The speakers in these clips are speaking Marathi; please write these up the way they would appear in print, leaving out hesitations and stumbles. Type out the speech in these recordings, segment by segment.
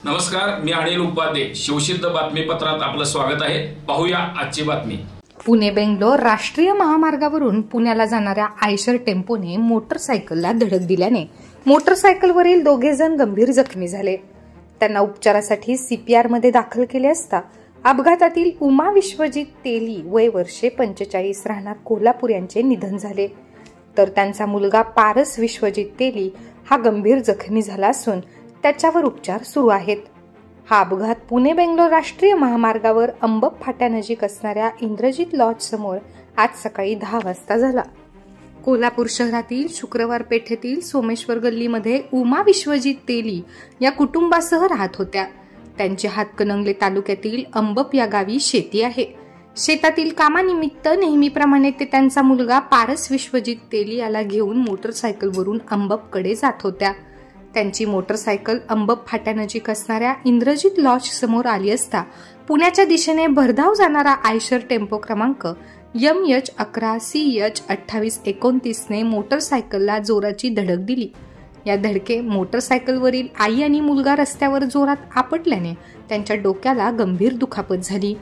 नमस्कार, मी अनिल उपाध्ये. शिवसिद्ध बातमीपत्रात आपलं स्वागत आहे. पाहूया आजची बातमी. पुणे बेंगलोर राष्ट्रीय महामार्गावरून पुण्याला जाणाऱ्या आयशर टेम्पोने मोटरसायकलला धडक दिल्याने मोटरसायकलवरील दोघे जण गंभीर जखमी झाले. त्यांना उपचारासाठी सीपीआर मध्ये दाखल केले असता अपघातातील उमा विश्वजित तेली वय वर्षे 45 राहणार कोल्हापूर यांचे निधन झाले. तर त्यांचा मुलगा पारस विश्वजित तेली हा गंभीर जखमी झाला असून त्याच्यावर उपचार सुरू आहेत. हा अपघात पुणे बेंगलोर राष्ट्रीय महामार्गावर अंबप फाट्यानजीक असणाऱ्या इंद्रजित लॉज समोर आज सकाळी 10 वाजता झाला. कोल्हापूर शहरातील शुक्रवार पेठेतील सोमेश्वर गल्लीमध्ये उमा विश्वजित तेली या कुटुंबासह राहत होत्या. त्यांचे हातकणंगले तालुक्यातील अंबप या गावी शेती आहे. शेतातील कामानिमित्त नेहमीप्रमाणे ते त्यांचा मुलगा पारस विश्वजित तेली याला घेऊन मोटरसायकलवरून अंबपकडे जात होत्या. त्यांची मोटरसायकल अंबप फाट्यानजीक असणाऱ्या इंद्रजित लॉज समोर आली असता पुण्याच्या दिशेने भरधाव जाणारा आयशर टेम्पो क्रमांक MH11 CH 2829 ने मोटरसायकलला जोराची धडक दिली. या धडके मोटरसायकलवरील आई आणि मुलगा रस्त्यावर जोरात आपटल्याने त्यांच्या डोक्याला गंभीर दुखापत झाली.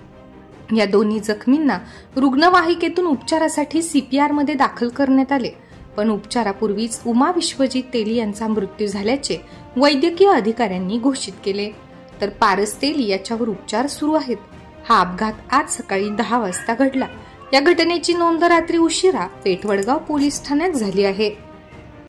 या दोन्ही जखमींना रुग्णवाहिकेतून उपचारासाठी सीपीआर मध्ये दाखल करण्यात आले, पण उपचारापूर्वीच उमा विश्वजित तेली यांचा मृत्यू झाल्याचे वैद्यकीय अधिकाऱ्यांनी घोषित केले. तर पारस तेली याच्यावर उपचार सुरू आहेत. हा अपघात आज सकाळी 10 वाजता घडला. या घटनेची नोंद रात्री उशिरा पेठवडगाव पोलीस ठाण्यात झाली आहे.